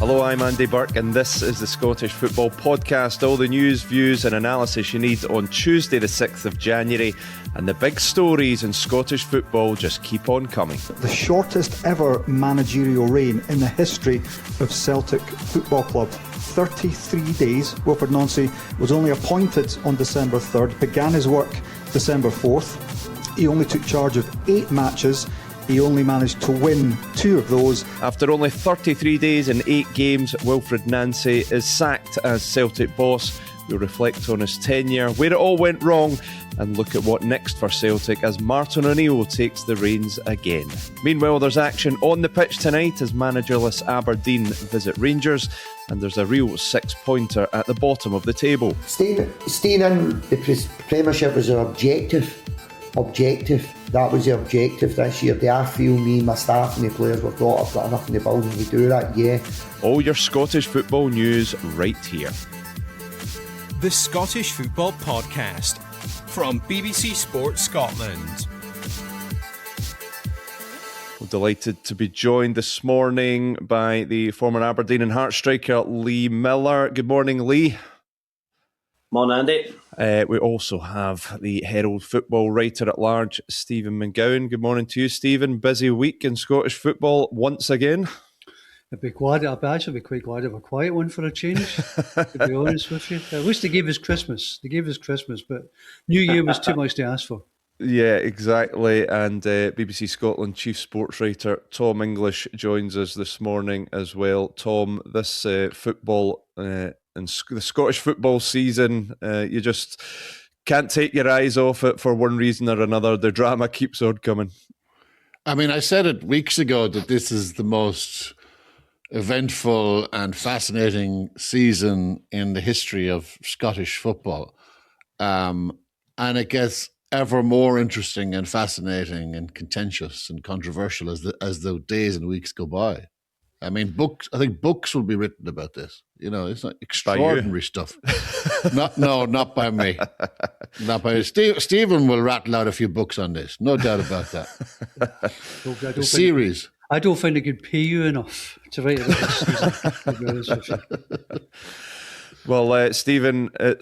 Hello, I'm Andy Burke, and this is the Scottish Football Podcast. All the news, views and analysis you need on Tuesday the 6th of January. And the big stories in Scottish football just keep on coming. The shortest ever managerial reign in the history of Celtic Football Club. 33 days. Wilfried Nancy was only appointed on December 3rd, began his work December 4th. He only took charge of 8 matches. He only managed to win 2 of those. After only 33 days and 8 games, Wilfried Nancy is sacked as Celtic boss. We'll reflect on his tenure, where it all went wrong, and look at what next for Celtic as Martin O'Neill takes the reins again. Meanwhile, there's action on the pitch tonight as managerless Aberdeen visit Rangers, and there's a real 6-pointer at the bottom of the table. Staying in the Premiership was an objective. That was the objective this year. Do I feel me, my staff and the players we've got, I've got enough in the building to do that? Yeah. All your Scottish football news right here. The Scottish Football Podcast from BBC Sports Scotland. We're delighted to be joined this morning by the former Aberdeen and Hearts striker Lee Miller. Good morning, Lee. Morning, Andy. We also have the Herald football writer at large, Stephen McGowan. Good morning to you, Stephen. Busy week in Scottish football once again. I'd be actually quite glad of a quiet one for a change, to be honest with you. At least they gave us Christmas. But New Year was too much to ask for. Yeah, exactly. And BBC Scotland chief sports writer Tom English joins us this morning as well. Tom, this football and the Scottish football season, you just can't take your eyes off it for one reason or another. The drama keeps on coming. I mean, I said it weeks ago that this is the most eventful and fascinating season in the history of Scottish football. And it gets ever more interesting and fascinating and contentious and controversial as the days and weeks go by. I mean, I think books will be written about this. You know, it's not extraordinary stuff. Not by me. Not by me. Stephen will rattle out a few books on this. No doubt about that. A series. I don't think they could pay you enough to write about this season. Well, Stephen, it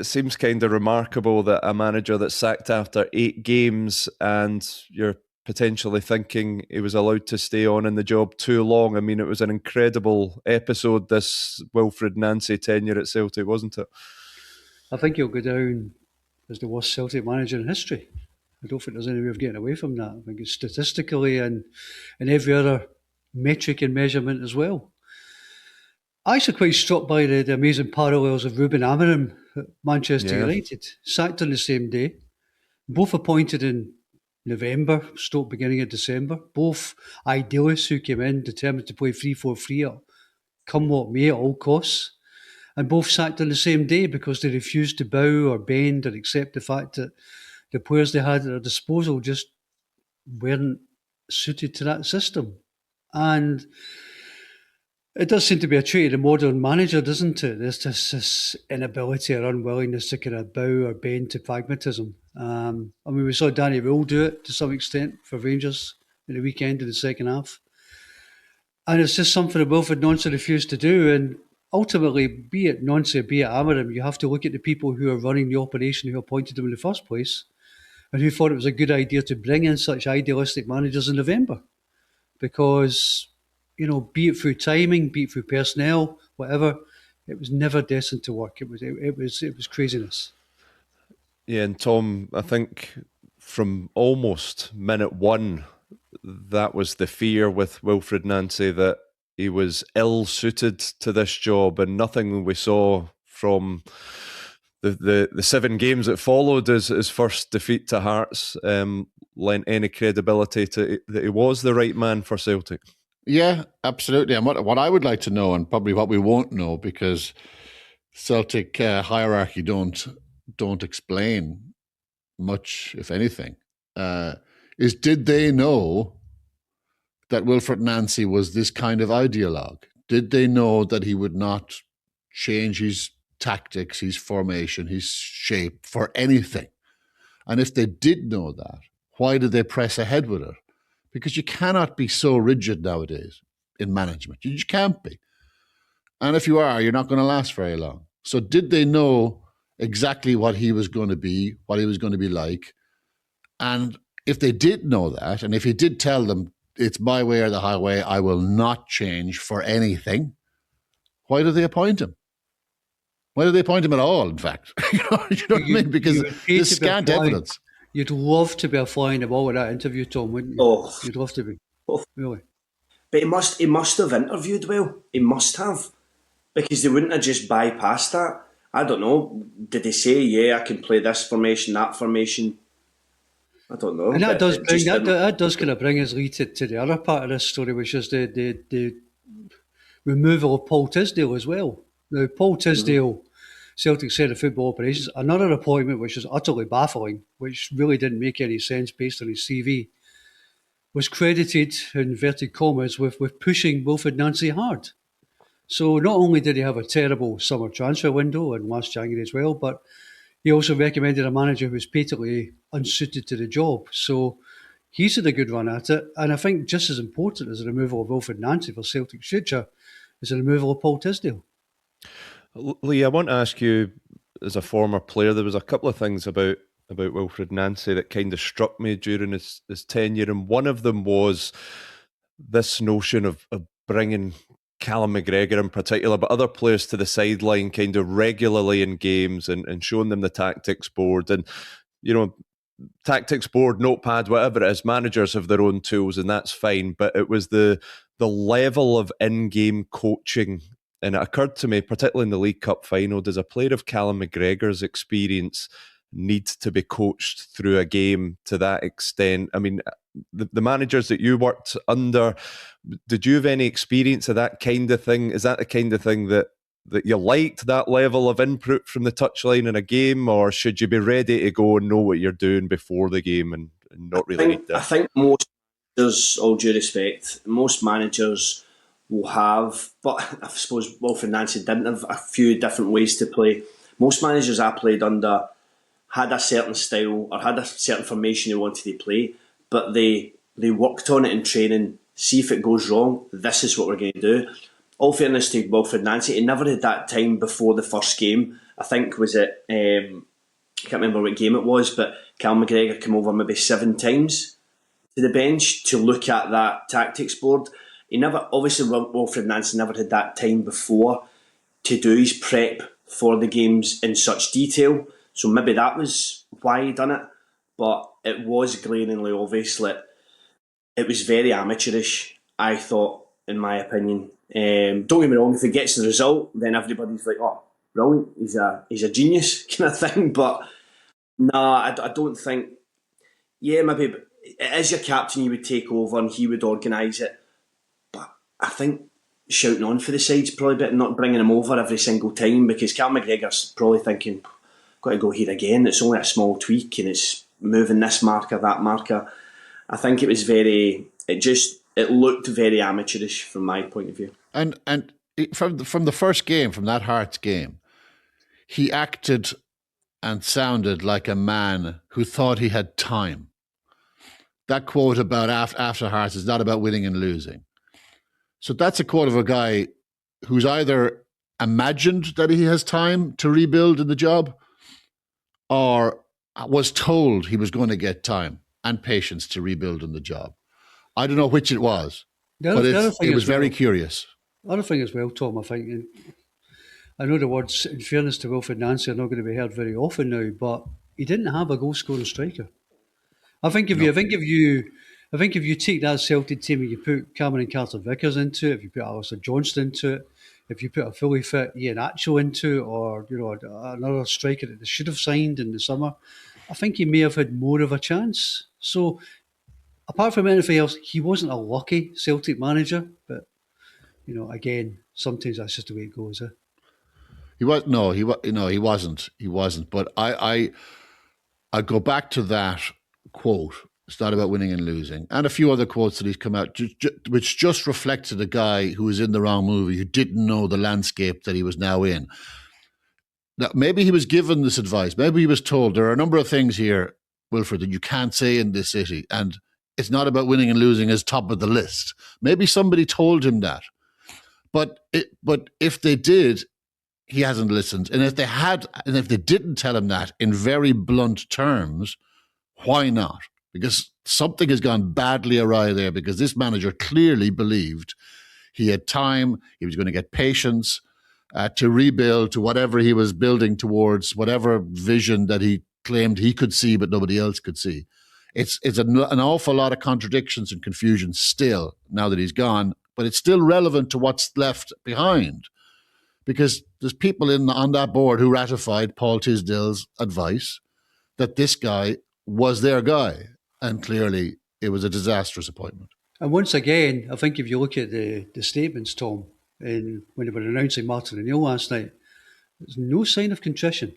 seems kind of remarkable that a manager that's sacked after 8 games and you're potentially thinking he was allowed to stay on in the job too long. I mean, it was an incredible episode, this Wilfried Nancy tenure at Celtic, wasn't it? I think he'll go down as the worst Celtic manager in history. I don't think there's any way of getting away from that. I think it's statistically and every other metric and measurement as well. I'm actually quite struck by the amazing parallels of Ruben Amorim at Manchester United. Sacked on the same day. Both appointed in November, beginning of December. Both idealists who came in determined to play 3-4-3 come what may at all costs. And both sacked on the same day because they refused to bow or bend or accept the fact that the players they had at their disposal just weren't suited to that system. And it does seem to be a trait of the modern manager, doesn't it? There's just this inability or unwillingness to kind of bow or bend to pragmatism. I mean, we saw Danny Rule do it to some extent for Rangers in the weekend in the second half. And it's just something that Wilfried Nancy refused to do. And ultimately, be it Nancy, be it Amorim, you have to look at the people who are running the operation who appointed them in the first place and who thought it was a good idea to bring in such idealistic managers in November. Because, you know, be it through timing, be it through personnel, whatever, it was never destined to work. It was craziness. Yeah, and Tom, I think from almost minute one, that was the fear with Wilfried Nancy, that he was ill-suited to this job, and nothing we saw from the 7 games that followed his first defeat to Hearts lent any credibility to that he was the right man for Celtic. Yeah, absolutely. And what I would like to know, and probably what we won't know, because Celtic hierarchy don't explain much, if anything, is did they know that Wilfried Nancy was this kind of ideologue? Did they know that he would not change his tactics, his formation, his shape for anything? And if they did know that, why did they press ahead with it? Because you cannot be so rigid nowadays in management. You just can't be. And if you are, you're not going to last very long. So did they know exactly what he was going to be, what he was going to be like? And if they did know that, and if he did tell them, it's my way or the highway, I will not change for anything, why do they appoint him? Why do they appoint him at all, in fact? you know what I mean? Because there's scant evidence. You'd love to be flying the ball at that interview, Tom, wouldn't you? Oh. You'd love to be. Oh. Really. But he must have interviewed well. He must have. Because they wouldn't have just bypassed that. I don't know. Did they say, yeah, I can play this formation, that formation? I don't know. And that does kind of bring us, Lee, to the other part of this story, which is the removal of Paul Tisdale as well. Now, Paul Tisdale, Celtic Centre of Football Operations, another appointment which is utterly baffling, which really didn't make any sense based on his CV, was credited, in inverted commas, with pushing Wilfried Nancy hard. So not only did he have a terrible summer transfer window in last January as well, but he also recommended a manager who was patently unsuited to the job. So he's had a good run at it. And I think just as important as the removal of Wilfried Nancy for Celtic's future is the removal of Paul Tisdale. Lee, I want to ask you, as a former player, there was a couple of things about Wilfried Nancy that kind of struck me during his tenure. And one of them was this notion of bringing Callum McGregor in particular, but other players to the sideline kind of regularly in games and showing them the tactics board. And, you know, tactics board, notepad, whatever it is, managers have their own tools and that's fine. But it was the level of in-game coaching. And it occurred to me, particularly in the League Cup final, does a player of Callum McGregor's experience need to be coached through a game to that extent? I mean, the managers that you worked under, did you have any experience of that kind of thing? Is that the kind of thing that you liked, that level of input from the touchline in a game, or should you be ready to go and know what you're doing before the game and not really need that? I think most managers, all due respect, most managers will have, but I suppose Wilfried Nancy didn't have a few different ways to play. Most managers I played under had a certain style or had a certain formation they wanted to play, but they worked on it in training. See if it goes wrong, this is what we're going to do. All fairness to Wilfried Nancy, he never had that time before the first game. I think was it, I can't remember what game it was, but Cal McGregor came over maybe 7 times to the bench to look at that tactics board. Wilfried Nancy never had that time before to do his prep for the games in such detail. So maybe that was why he done it. But it was glaringly obvious that it was very amateurish, I thought, in my opinion. Don't get me wrong, if he gets the result, then everybody's like, oh, brilliant, he's a genius kind of thing. But I don't think, maybe as your captain you would take over and he would organise it. But I think shouting on for the side's probably a bit, not bringing him over every single time, because Cal McGregor's probably thinking, got to go here again, it's only a small tweak and it's moving this marker, that marker. I think it looked very amateurish from my point of view. And from the first game, from that Hearts game, he acted and sounded like a man who thought he had time. That quote about after Hearts is not about winning and losing. So that's a quote of a guy who's either imagined that he has time to rebuild in the job or was told he was going to get time and patience to rebuild in the job. I don't know which it was, but it was very curious. The other thing as well, Tom, I think, and I know the words, in fairness to Wilfried Nancy, are not going to be heard very often now, but he didn't have a goal-scoring striker. I think if you take that Celtic team and you put Cameron Carter-Vickers into it, if you put Alistair Johnston into it, if you put a fully fit Ian Atchell into it, or another striker that they should have signed in the summer, I think he may have had more of a chance. So, apart from anything else, he wasn't a lucky Celtic manager, but again, sometimes that's just the way it goes. He wasn't. He wasn't. But I go back to that quote. It's not about winning and losing, and a few other quotes that he's come out, which just reflected a guy who was in the wrong movie, who didn't know the landscape that he was now in. Now, maybe he was given this advice. Maybe he was told there are a number of things here, Wilfried, that you can't say in this city, and it's not about winning and losing as top of the list. Maybe somebody told him that. But if they did, he hasn't listened. And if they had, and if they didn't tell him that in very blunt terms, why not? Because something has gone badly awry there, because this manager clearly believed he had time, he was going to get patience to rebuild to whatever he was building towards, whatever vision that he claimed he could see but nobody else could see. It's an awful lot of contradictions and confusion still now that he's gone, but it's still relevant to what's left behind, because there's people on that board who ratified Paul Tisdale's advice that this guy was their guy, and clearly it was a disastrous appointment. And once again, I think if you look at the statements, Tom, when they were announcing Martin O'Neill last night, there's no sign of contrition.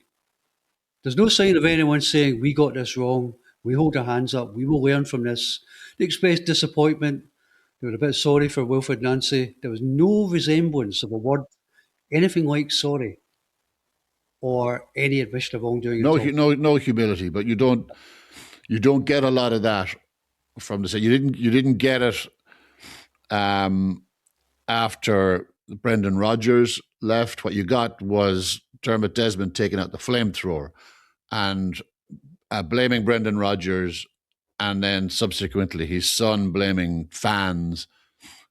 There's no sign of anyone saying, we got this wrong, we hold our hands up, we will learn from this. They expressed disappointment. They were a bit sorry for Wilfried Nancy. There was no resemblance of a word, anything like sorry, or any admission of wrongdoing. No humility, but you don't get a lot of that from the side. You didn't get it after Brendan Rodgers left. What you got was Dermot Desmond taking out the flamethrower and blaming Brendan Rodgers, and then subsequently his son blaming fans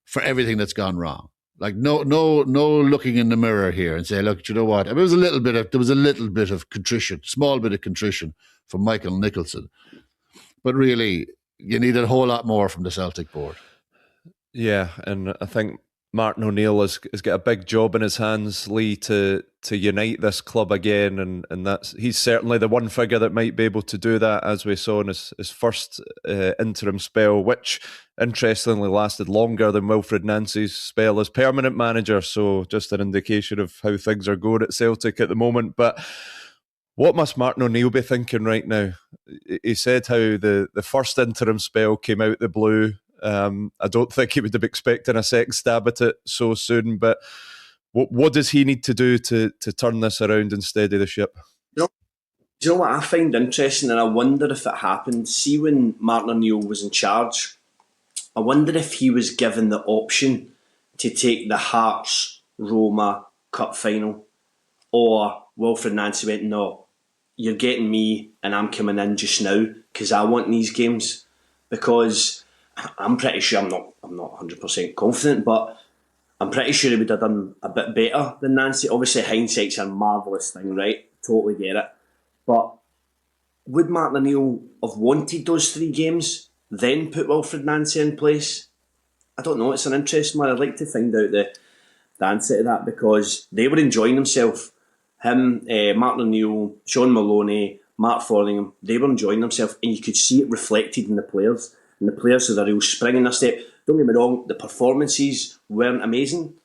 for everything that's gone wrong. Like no looking in the mirror here and say, look, you know what? I mean, there was a little bit of contrition, small bit of contrition from Michael Nicholson, but really you need a whole lot more from the Celtic board. Yeah, and I think Martin O'Neill has got a big job in his hands, Lee, to unite this club again, and he's certainly the one figure that might be able to do that, as we saw in his first interim spell, which interestingly lasted longer than Wilfried Nancy's spell as permanent manager. So just an indication of how things are going at Celtic at the moment. But what must Martin O'Neill be thinking right now? He said how the first interim spell came out the blue. I don't think he would have been expecting a second stab at it so soon, but what does he need to do to turn this around and steady the ship? Do you know what I find interesting, and I wonder if it happened? See, when Martin O'Neill was in charge, I wonder if he was given the option to take the Hearts-Roma Cup final, or Wilfried Nancy went, no, you're getting me and I'm coming in just now because I want these games. Because I'm pretty sure, I'm not 100% confident, but I'm pretty sure he would have done a bit better than Nancy. Obviously, hindsight's a marvellous thing, right? Totally get it. But would Martin O'Neill have wanted those 3 games, then put Wilfried Nancy in place? I don't know. It's an interesting one. I'd like to find out the answer to that, because they were enjoying themselves. Him, Martin O'Neill, Sean Maloney, Mark Thorningham, they were enjoying themselves, and you could see it reflected in the players. And the players had a real spring in their step. Don't get me wrong, the performances weren't amazing,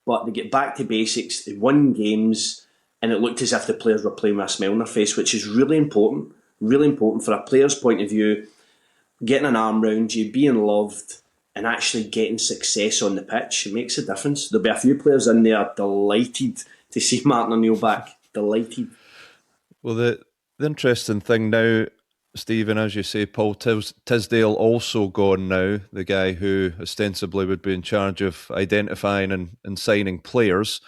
but they get back to basics, they won games, and it looked as if the players were playing with a smile on their face, which is really important for a player's point of view. Getting an arm round you, being loved, and actually getting success on the pitch, it makes a difference. There'll be a few players in there delighted to see Martin O'Neill back. Delighted. Well, the interesting thing now, Stephen, as you say, Paul Tisdale also gone now, the guy who ostensibly would be in charge of identifying and signing players.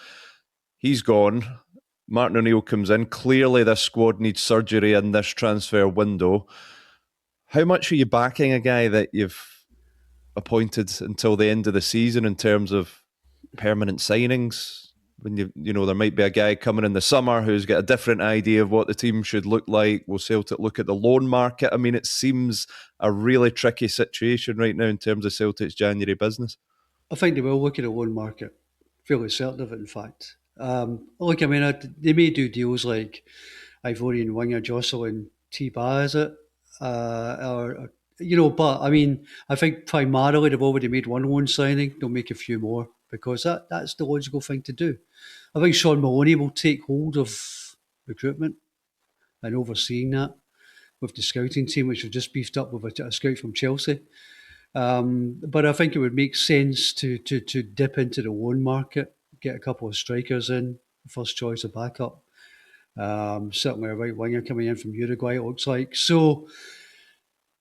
He's gone. Martin O'Neill comes in. Clearly this squad needs surgery in this transfer window. How much are you backing a guy that you've appointed until the end of the season in terms of permanent signings? When you know there might be a guy coming in the summer who's got a different idea of what the team should look like. Will Celtic look at the loan market? I mean, it seems a really tricky situation right now in terms of Celtic's January business. I think they will look at the loan market. Fairly certain of it, in fact. Look, I mean, they may do deals like Ivorian winger Jocelyn T-Ba, is it? But I mean, I think primarily they've already made one loan signing. They'll make a few more, because that's the logical thing to do. I think Sean Maloney will take hold of recruitment and overseeing that with the scouting team, which have just beefed up with a scout from Chelsea. But I think it would make sense to dip into the loan market, get a couple of strikers in, first choice of backup. Certainly a right winger coming in from Uruguay, it looks like. So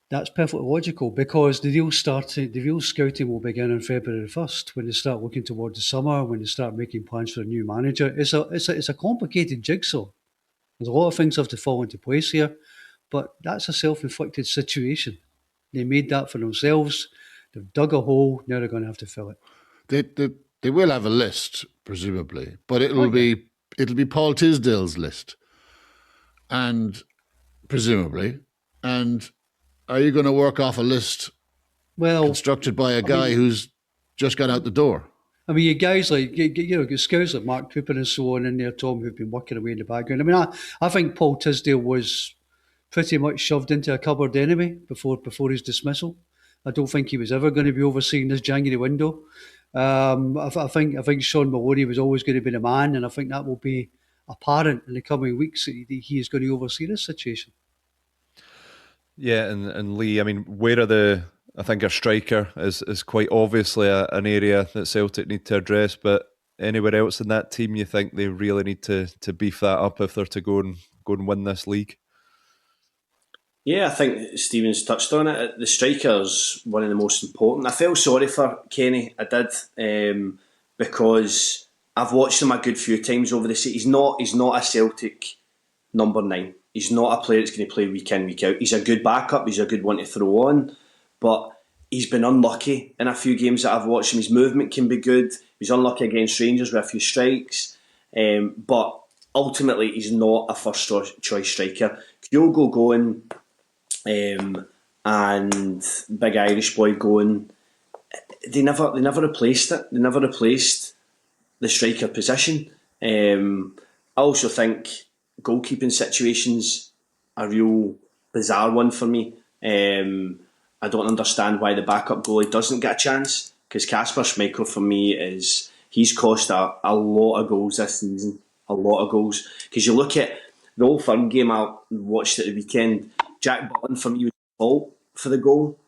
That's perfectly logical, because the real scouting will begin on February 1st, when they start looking toward the summer, when they start making plans for a new manager. It's a complicated jigsaw. There's a lot of things have to fall into place here, but that's a self-inflicted situation. They made that for themselves. They've dug a hole. Now they're going to have to fill it. They will have a list, presumably, but it'll be Paul Tisdale's list, and presumably, and are you going to work off a list constructed by a guy who's just got out the door? I mean, you guys like, scouts like Mark Cooper and so on in there, Tom, who've been working away in the background. I mean, I think Paul Tisdale was pretty much shoved into a cupboard anyway before his dismissal. I don't think he was ever going to be overseeing this January window. I think Sean Maloney was always going to be the man, and I think that will be apparent in the coming weeks that he is going to oversee this situation. Yeah, and Lee, I mean, I think our striker is quite obviously an area that Celtic need to address, but anywhere else in that team you think they really need to beef that up if they're to go and win this league? Yeah, I think Stephen's touched on it. The striker's one of the most important. I felt sorry for Kenny, I did, because I've watched him a good few times over the season. He's not a Celtic number 9. He's not a player that's going to play week in, week out. He's a good backup. He's a good one to throw on. But he's been unlucky in a few games that I've watched him. His movement can be good. He's unlucky against Rangers with a few strikes. But ultimately, he's not a first choice striker. Kyogo going and big Irish boy going, they never replaced it. They never replaced the striker position. I also think goalkeeping situations a real bizarre one for me. I don't understand why the backup goalie doesn't get a chance, because Kasper Schmeichel for me he's cost a lot of goals this season, a lot of goals. Because you look at the Old Firm game I watched at the weekend, Jack Butland for me was fault for the goal,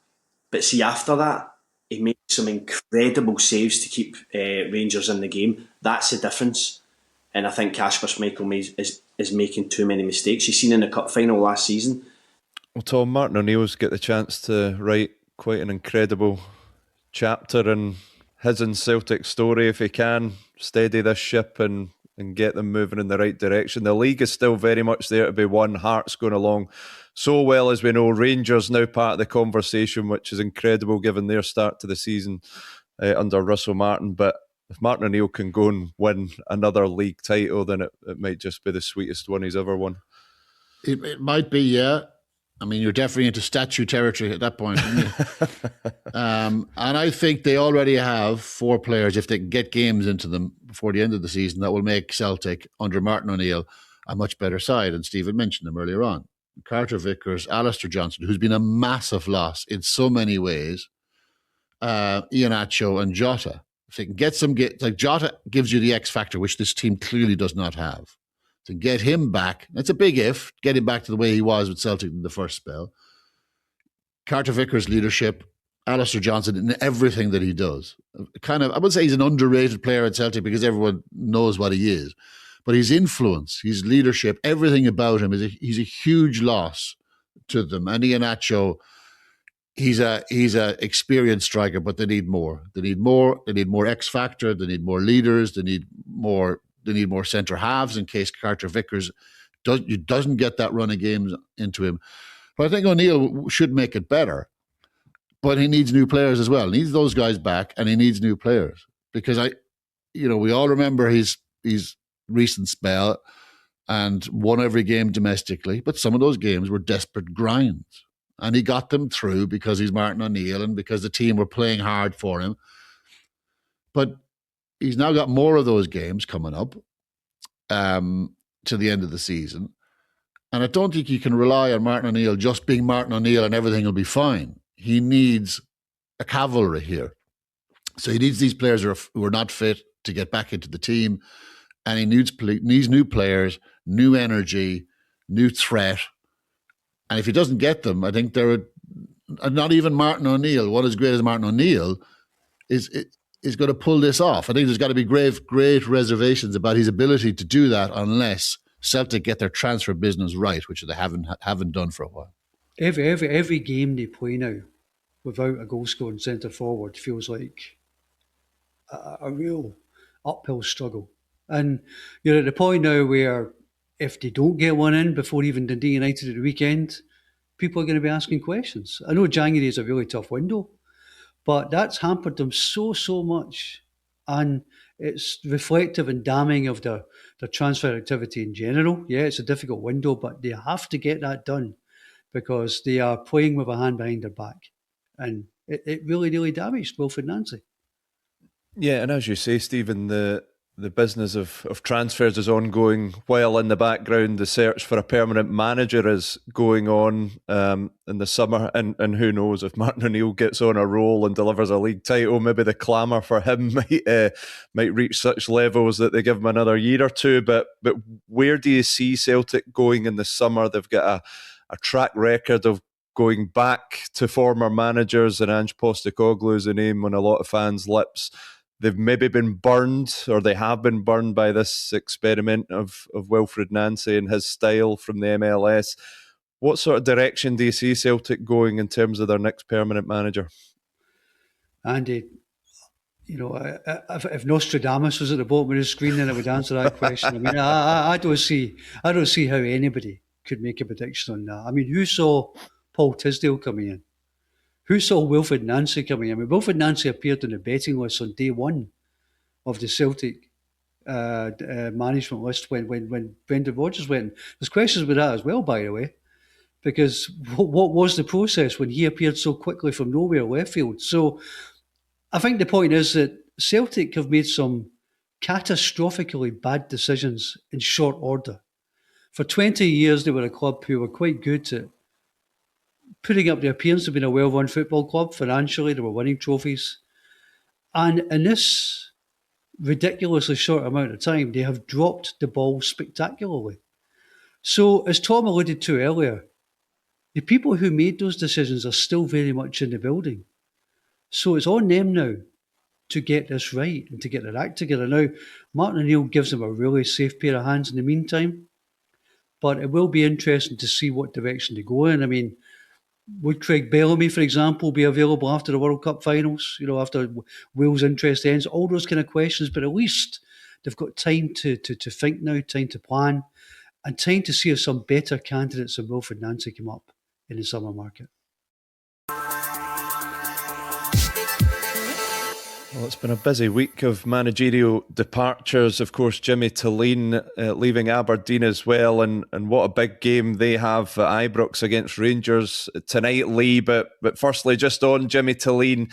but see after that he made some incredible saves to keep Rangers in the game. That's the difference. And I think Kasper Schmeichel is making too many mistakes. You've seen in the cup final last season. Well, Tom, Martin O'Neill's got the chance to write quite an incredible chapter in his and Celtic's story if he can steady this ship and get them moving in the right direction. The league is still very much there to be won. Hearts going along so well, as we know. Rangers now part of the conversation, which is incredible given their start to the season under Russell Martin. But if Martin O'Neill can go and win another league title, then it might just be the sweetest one he's ever won. It might be, yeah. I mean, you're definitely into statue territory at that point, aren't you? And I think they already have 4 players, if they can get games into them before the end of the season, that will make Celtic, under Martin O'Neill, a much better side. And Stephen mentioned them earlier on. Carter Vickers, Alistair Johnston, who's been a massive loss in so many ways, Iheanacho and Jota. If they can get like Jota gives you the X factor, which this team clearly does not have. To get him back, that's a big if, get him back to the way he was with Celtic in the first spell. Carter Vickers' leadership, Alistair Johnston in everything that he does. I would say he's an underrated player at Celtic because everyone knows what he is. But his influence, his leadership, everything about him, he's a huge loss to them. And Iheanacho, he's a experienced striker, but they need more. They need more X factor, they need more leaders, they need more centre halves in case Carter Vickers doesn't get that run of games into him. But I think O'Neill should make it better. But he needs new players as well. He needs those guys back, and he needs new players. Because we all remember his recent spell and won every game domestically, but some of those games were desperate grinds. And he got them through because he's Martin O'Neill and because the team were playing hard for him. But he's now got more of those games coming up to the end of the season. And I don't think you can rely on Martin O'Neill just being Martin O'Neill and everything will be fine. He needs a cavalry here. So he needs these players who are not fit to get back into the team. And he needs new players, new energy, new threat. And if he doesn't get them, I think not even Martin O'Neill, one as great as Martin O'Neill, is going to pull this off. I think there's got to be great reservations about his ability to do that unless Celtic get their transfer business right, which they haven't done for a while. Every game they play now without a goal-scoring centre forward feels like a real uphill struggle. And you're at the point now where if they don't get one in before even Dundee United at the weekend, people are going to be asking questions. I know January is a really tough window, but that's hampered them so much. And it's reflective and damning of their transfer activity in general. Yeah, it's a difficult window, but they have to get that done because they are playing with a hand behind their back. And it really damaged Wilfried Nancy. Yeah, and as you say, Stephen, the business of transfers is ongoing while in the background the search for a permanent manager is going on in the summer. And who knows, if Martin O'Neill gets on a roll and delivers a league title, maybe the clamour for him might reach such levels that they give him another year or two. But where do you see Celtic going in the summer? They've got a track record of going back to former managers, and Ange Postecoglou is a name on a lot of fans' lips. They've maybe been burned, or they have been burned by this experiment of Wilfried Nancy and his style from the MLS. What sort of direction do you see Celtic going in terms of their next permanent manager? Andy, if Nostradamus was at the bottom of the screen, then it would answer that question. I mean, I don't see how anybody could make a prediction on that. I mean, who saw Paul Tisdale coming in? Who saw Wilfried Nancy coming in? I mean, Wilfried Nancy appeared on the betting list on day one of the Celtic management list when Brendan Rodgers went. There's questions with that as well, by the way, because what was the process when he appeared so quickly from nowhere, left field? So I think the point is that Celtic have made some catastrophically bad decisions in short order. For 20 years, they were a club who were quite good at putting up the appearance of being a well-run football club. Financially, they were winning trophies. And in this ridiculously short amount of time, they have dropped the ball spectacularly. So, as Tom alluded to earlier, the people who made those decisions are still very much in the building. So it's on them now to get this right and to get their act together. Now, Martin O'Neill gives them a really safe pair of hands in the meantime, but it will be interesting to see what direction they go in. I mean, would Craig Bellamy, for example, be available after the World Cup finals, after Wales' interest ends? All those kind of questions, but at least they've got time to think now, time to plan, and time to see if some better candidates than Wilfried Nancy come up in the summer market. Well, it's been a busy week of managerial departures. Of course, Jimmy Tilleen leaving Aberdeen as well, and what a big game they have at Ibrox against Rangers tonight, Lee. But firstly, just on Jimmy Tilleen,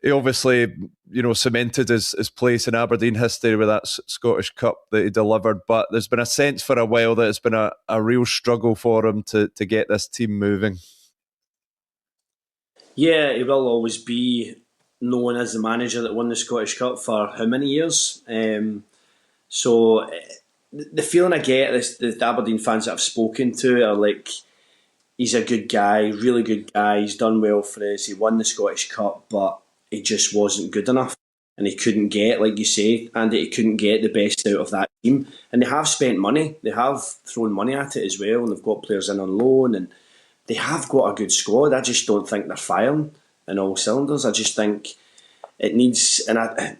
he obviously cemented his place in Aberdeen history with that Scottish Cup that he delivered. But there's been a sense for a while that it's been a real struggle for him to get this team moving. Yeah, he will always be known as the manager that won the Scottish Cup for how many years? So the feeling I get is the Aberdeen fans that I've spoken to are like, he's a good guy, really good guy, he's done well for us, he won the Scottish Cup, but he just wasn't good enough. And he couldn't get, like you say, and he couldn't get the best out of that team. And they have spent money, they have thrown money at it as well, and they've got players in on loan, and they have got a good squad. I just don't think they're firing in all cylinders. I just think it needs, and I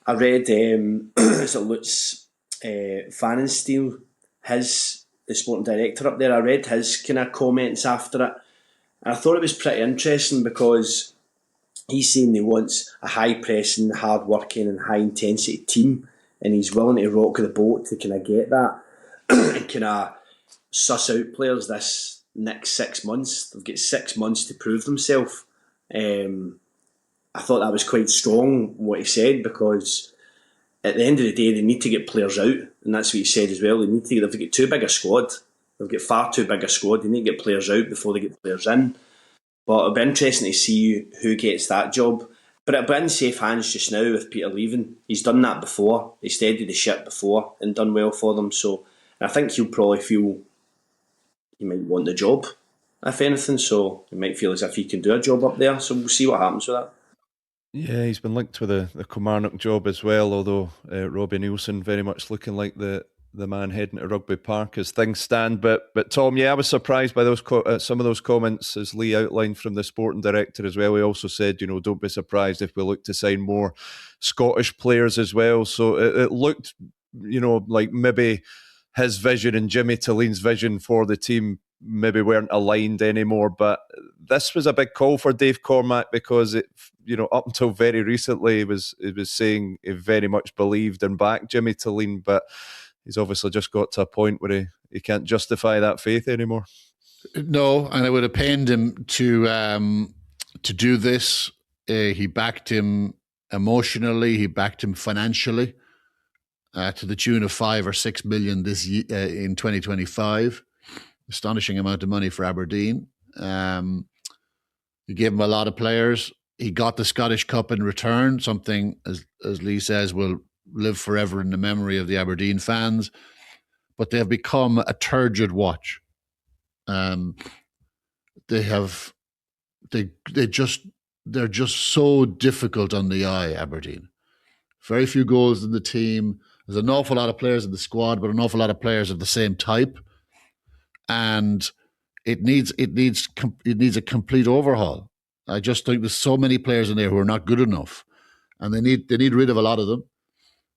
read Lutz Pfannenstiel, the sporting director up there, I read his kind of comments after it, and I thought it was pretty interesting because he's saying he wants a high pressing, hard working and high intensity team, and he's willing to rock the boat to kind of get that and kind of suss out players this next 6 months. They've got 6 months to prove themselves. I thought that was quite strong what he said, because at the end of the day they need to get players out, and that's what he said as well. They've got too big a squad. They've got far too big a squad. They need to get players out before they get players in. But it'll be interesting to see who gets that job. But it'll be in safe hands just now with Peter leaving. He's done that before. He steadied the ship before and done well for them. So I think he'll probably feel he might want the job, if anything. So he might feel as if he can do a job up there. So we'll see what happens with that. Yeah, he's been linked with the Kilmarnock job as well, although Robbie Nielsen very much looking like the the man heading to Rugby Park as things stand. But Tom, I was surprised by those some of those comments, as Lee outlined, from the sporting director as well. He also said, don't be surprised if we look to sign more Scottish players as well. So it looked, like maybe his vision and Jimmy Tillene's vision for the team maybe weren't aligned anymore. But this was a big call for Dave Cormack, because it, up until very recently, he was saying he very much believed and backed Jimmy Tillene, but he's obviously just got to a point where he can't justify that faith anymore. No, and it would have pained him to do this. He backed him emotionally. He backed him financially to the tune of 5 or 6 million this year, in 2025. Astonishing amount of money for Aberdeen. He gave him a lot of players. He got the Scottish Cup in return, something, as Lee says, will live forever in the memory of the Aberdeen fans. But they have become a turgid watch. They're just so difficult on the eye, Aberdeen. Very few goals in the team. There's an awful lot of players in the squad, but an awful lot of players of the same type. And it needs a complete overhaul. I just think there's so many players in there who are not good enough, and they need rid of a lot of them.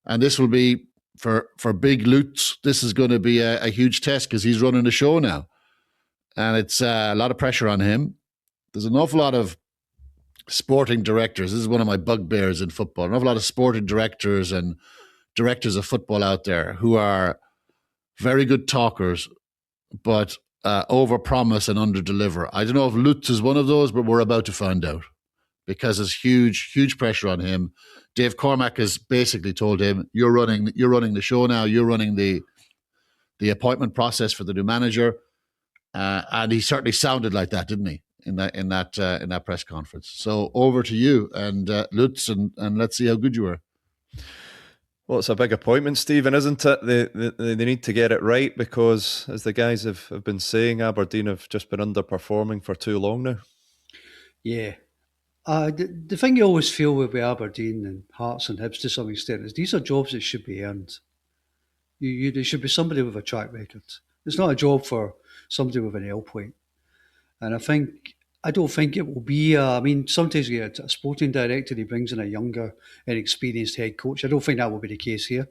And this will be for Big Lutz. This is going to be a huge test, because he's running the show now, and it's a lot of pressure on him. There's an awful lot of sporting directors. This is one of my bugbears in football. An awful lot of sporting directors and directors of football out there who are very good talkers, but over-promise and under-deliver. I don't know if Lutz is one of those, but we're about to find out, because there's huge pressure on him. Dave Cormack has basically told him, "You're running the show now. You're running the appointment process for the new manager," and he certainly sounded like that, didn't he, in that press conference? So over to you and Lutz, and let's see how good you are. Well, it's a big appointment, Stephen, isn't it? They need to get it right, because, as the guys have been saying, Aberdeen have just been underperforming for too long now. Yeah. The thing you always feel with Aberdeen and Hearts and Hibs to some extent is these are jobs that should be earned. There should be somebody with a track record. It's not a job for somebody with an L point. And I don't think it will be. Sometimes you get a sporting director, he brings in a younger, inexperienced head coach. I don't think that will be the case here.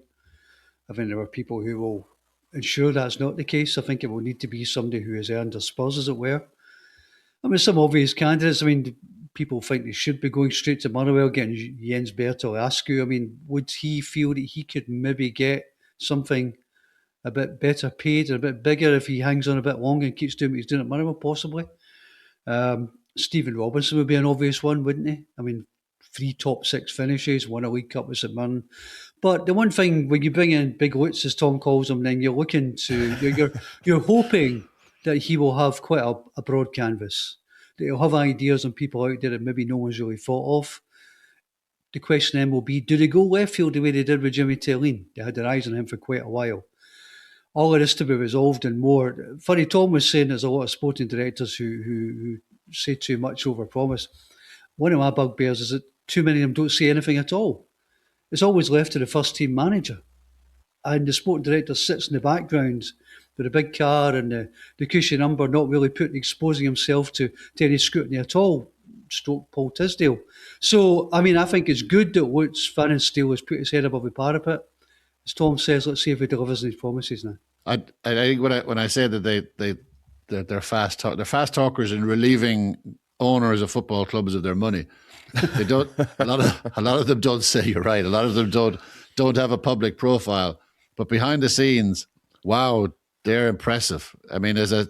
I think there are people who will ensure that's not the case. I think it will need to be somebody who has earned their spurs, as it were. Some obvious candidates. People think they should be going straight to Motherwell, getting Jens Bertel Askew. Would he feel that he could maybe get something a bit better paid and a bit bigger if he hangs on a bit longer and keeps doing what he's doing at Motherwell? Possibly. Stephen Robinson would be an obvious one, wouldn't he? 3 top 6 finishes, won a League Cup with St Mirren. But the one thing, when you bring in Big Lutz, as Tom calls him, then you're hoping that he will have quite a broad canvas, that he'll have ideas on people out there that maybe no one's really thought of. The question then will be, do they go left field the way they did with Jimmy Tillene? They had their eyes on him for quite a while. All of this to be resolved and more. Funny, Tom was saying there's a lot of sporting directors who say too much, overpromise. One of my bugbears is that too many of them don't say anything at all. It's always left to the first team manager. And the sporting director sits in the background with a big car and the cushy number, not really exposing himself to any scrutiny at all. Stroke Paul Tisdale. So, I think it's good that Lutz Van Steele has put his head above the parapet. As Tom says, let's see if he delivers on his promises now. I think when I say that they're fast talkers in relieving owners of football clubs of their money. They don't. a lot of them don't say you're right. A lot of them don't have a public profile, but behind the scenes, wow, they're impressive. As a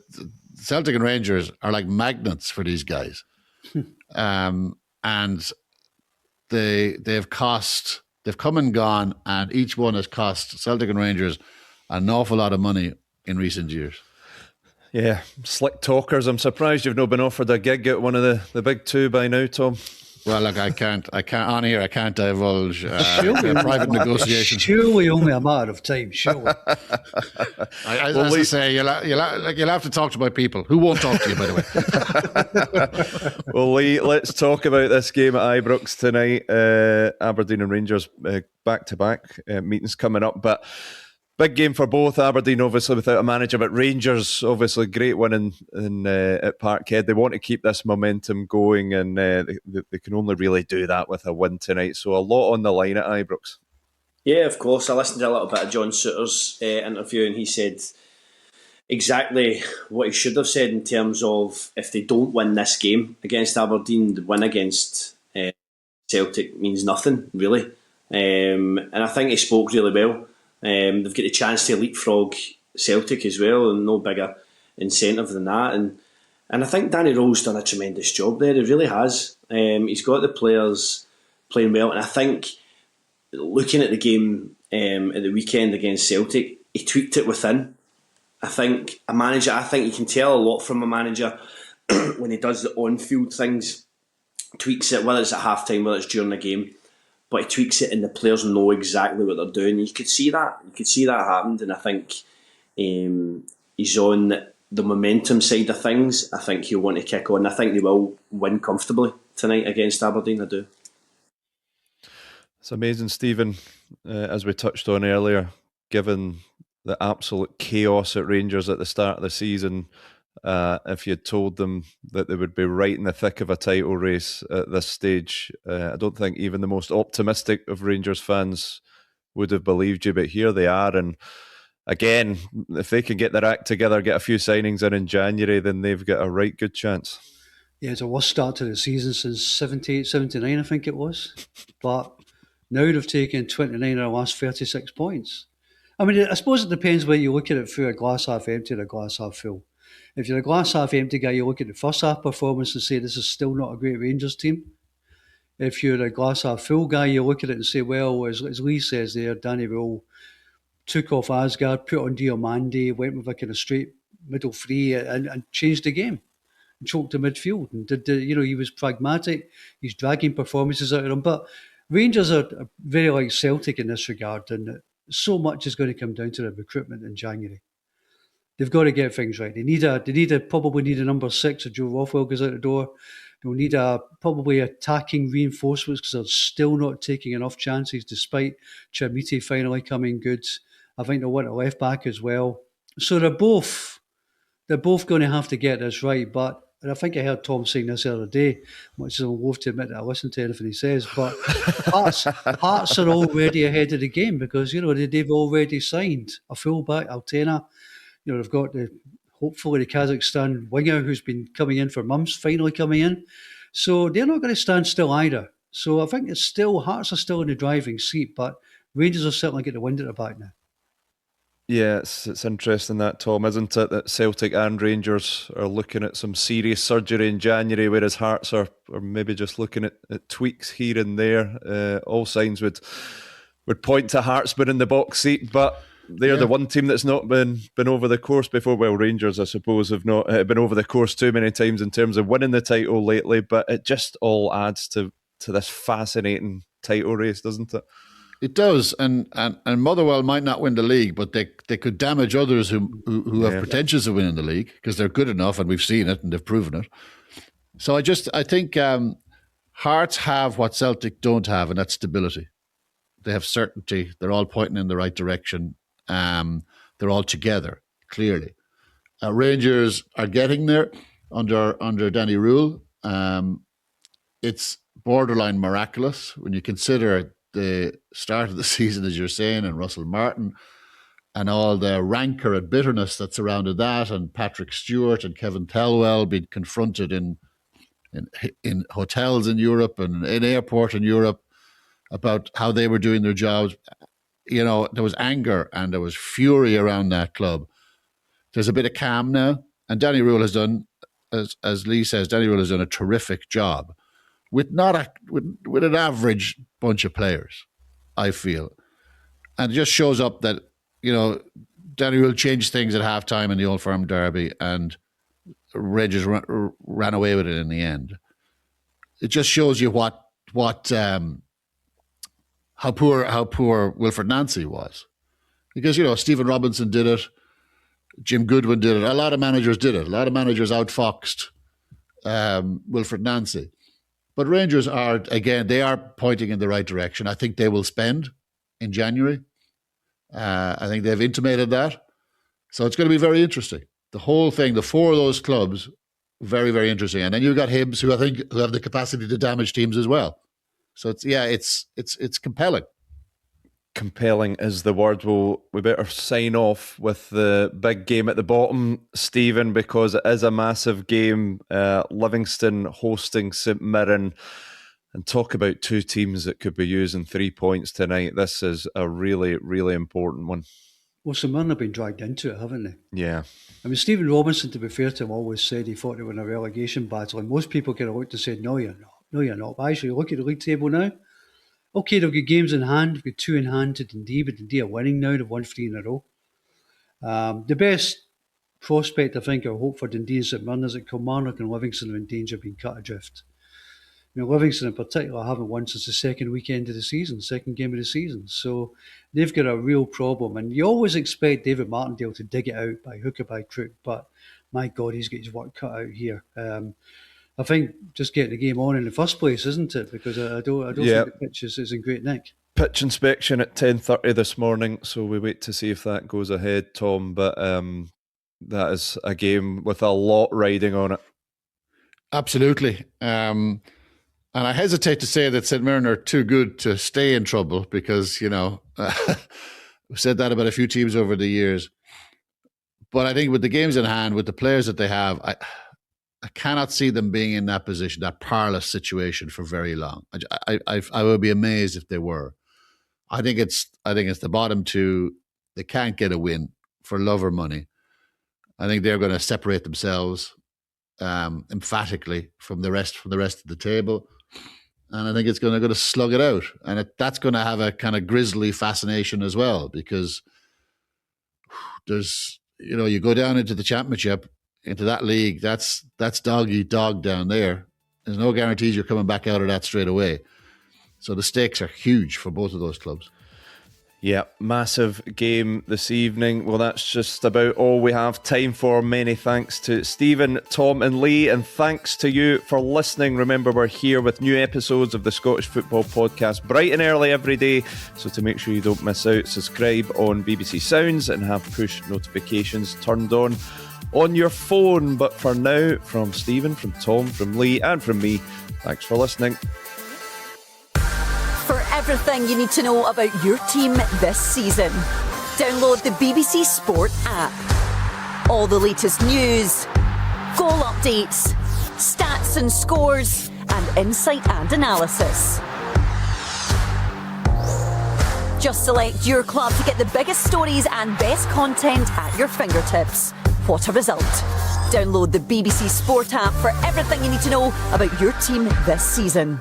Celtic and Rangers are like magnets for these guys, and they've come and gone, and each one has cost Celtic and Rangers an awful lot of money in recent years. Yeah, slick talkers. I'm surprised you've not been offered a gig at one of the big two by now, Tom. Well, look, I can't on here. I can't divulge private negotiations. Surely only a matter of time. Surely. I say, you'll have to talk to my people, who won't talk to you, by the way. Well, Lee, let's talk about this game at Ibrox tonight. Aberdeen and Rangers back-to-back meetings coming up, but Big game for both. Aberdeen, obviously, without a manager, but Rangers, obviously, great win at Parkhead. They want to keep this momentum going, and they can only really do that with a win tonight. So a lot on the line at Ibrox. Yeah, of course. I listened to a little bit of John Souttar's interview, and he said exactly what he should have said in terms of if they don't win this game against Aberdeen, the win against Celtic means nothing, really. And I think he spoke really well. They've got the chance to leapfrog Celtic as well, and no bigger incentive than that. And I think Danny Rowe's done a tremendous job there. He really has. He's got the players playing well, and I think looking at the game at the weekend against Celtic, he tweaked it within. I think you can tell a lot from a manager when he does the on-field things, tweaks it, whether it's at half-time, whether it's during the game. But he tweaks it and the players know exactly what they're doing. You could see that. Happened, and I think he's on the momentum side of things. I think he'll want to kick on. I think they will win comfortably tonight against Aberdeen, I do. It's amazing, Stephen, as we touched on earlier, given the absolute chaos at Rangers at the start of the season, if you had told them that they would be right in the thick of a title race at this stage, I don't think even the most optimistic of Rangers fans would have believed you, but here they are. And again, if they can get their act together, get a few signings in January, then they've got a right good chance. Yeah, it's a worst start to the season since 78, 79, I think it was. But now they've taken 29 of the last 36 points. I mean, I suppose it depends whether you look at it through a glass half empty or a glass half full. If you're a glass half empty guy, you look at the first half performance and say this is still not a great Rangers team. If you're a glass half full guy, you look at it and say, well, as Lee says there, Danny Rowe took off Asgard, put on Diomande, went with a kind of straight middle three and changed the game and choked the midfield. And he was pragmatic. He's dragging performances out of them. But Rangers are very like Celtic in this regard, and so much is going to come down to the recruitment in January. They've got to get things right. They probably need a number 6 if Joe Rothwell goes out the door. They'll need probably attacking reinforcements because they're still not taking enough chances despite Chamiti finally coming good. I think they'll want a left back as well. So they're both going to have to get this right. But and I think I heard Tom saying this the other day, much as I'm loath to admit that I listen to anything he says, but Hearts are already ahead of the game because, they've already signed a full-back, Altena. They've got hopefully the Kazakhstan winger who's been coming in for months, finally coming in. So they're not going to stand still either. So I think Hearts are still in the driving seat, but Rangers are certainly getting the wind at the back now. Yeah, it's interesting that, Tom, isn't it, that Celtic and Rangers are looking at some serious surgery in January, whereas Hearts are maybe just looking at tweaks here and there. All signs would point to Hearts being in the box seat, but they're the one team that's not been over the course before. Well, Rangers, I suppose, have not been over the course too many times in terms of winning the title lately, but it just all adds to this fascinating title race, doesn't it? It does, and Motherwell might not win the league, but they could damage others who have pretensions of winning the league because they're good enough, and we've seen it and they've proven it. So I think Hearts have what Celtic don't have, and that's stability. They have certainty. They're all pointing in the right direction. They're all together, clearly. Rangers are getting there under Danny Rule. It's borderline miraculous when you consider the start of the season, as you're saying, and Russell Martin and all the rancour and bitterness that surrounded that, and Patrick Stewart and Kevin Thelwell being confronted in hotels in Europe and in airport in Europe about how they were doing their jobs. There was anger and there was fury around that club. There's a bit of calm now, and Danny Rule has done, as Lee says, Danny Rule has done a terrific job with with an average bunch of players, I feel. And it just shows up that, Danny Rule changed things at halftime in the Old Firm derby and Rangers ran away with it in the end. It just shows you how poor Wilfried Nancy was. Because, Stephen Robinson did it, Jim Goodwin did it, a lot of managers did it. A lot of managers outfoxed Wilfried Nancy. But Rangers they are pointing in the right direction. I think they will spend in January. I think they've intimated that. So it's going to be very interesting. The whole thing, the four of those clubs, very, very interesting. And then you've got Hibs, who I think who have the capacity to damage teams as well. So it's compelling. Compelling is the word. We better sign off with the big game at the bottom, Stephen, because it is a massive game. Livingston hosting St Mirren, and talk about two teams that could be using 3 points tonight. This is a really, really important one. Well, St Mirren have been dragged into it, haven't they? Yeah. I mean, Stephen Robinson, to be fair to him, always said he thought they were in a relegation battle, and most people kind of looked and said, no, you're not. No, you're not. But actually, look at the league table now. Okay, they've got games in hand. They've got 2 in hand to Dundee, but Dundee are winning now. They've won 3 in a row. The best prospect, I think, or hope for Dundee and St Mirren is that Kilmarnock and Livingston are in danger of being cut adrift. I mean, Livingston in particular haven't won since the second weekend of the season, second game of the season. So they've got a real problem. And you always expect David Martindale to dig it out by hook or by crook, but my God, he's got his work cut out here. I think just getting the game on in the first place, isn't it? Because I don't think the pitch is in great nick. Pitch inspection at 10:30 this morning, so we wait to see if that goes ahead, Tom. But that is a game with a lot riding on it. Absolutely. And I hesitate to say that St Mirren are too good to stay in trouble because, we've said that about a few teams over the years. But I think with the games in hand, with the players that they have, I cannot see them being in that position, that perilous situation for very long. I would be amazed if they were. I think it's the bottom two. They can't get a win for love or money. I think they're going to separate themselves emphatically from the rest of the table. And I think it's going to slug it out. And that's going to have a kind of grisly fascination as well, because there's, you go down into the championship, into that league, that's dog eat dog down there. There's no guarantees you're coming back out of that straight away. So the stakes are huge for both of those clubs. Yeah, massive game this evening. Well, that's just about all we have time for. Many thanks to Stephen, Tom and Lee, and thanks to you for listening. Remember, we're here with new episodes of the Scottish Football Podcast bright and early every day, so to make sure you don't miss out, subscribe on BBC Sounds and have push notifications turned on your phone. But for now, from Stephen, from Tom, from Lee and from me, thanks for listening. For everything you need to know about your team this season, download the BBC Sport app. All the latest news, goal updates, stats and scores, and insight and analysis. Just select your club to get the biggest stories and best content at your fingertips. What a result. Download the BBC Sport app for everything you need to know about your team this season.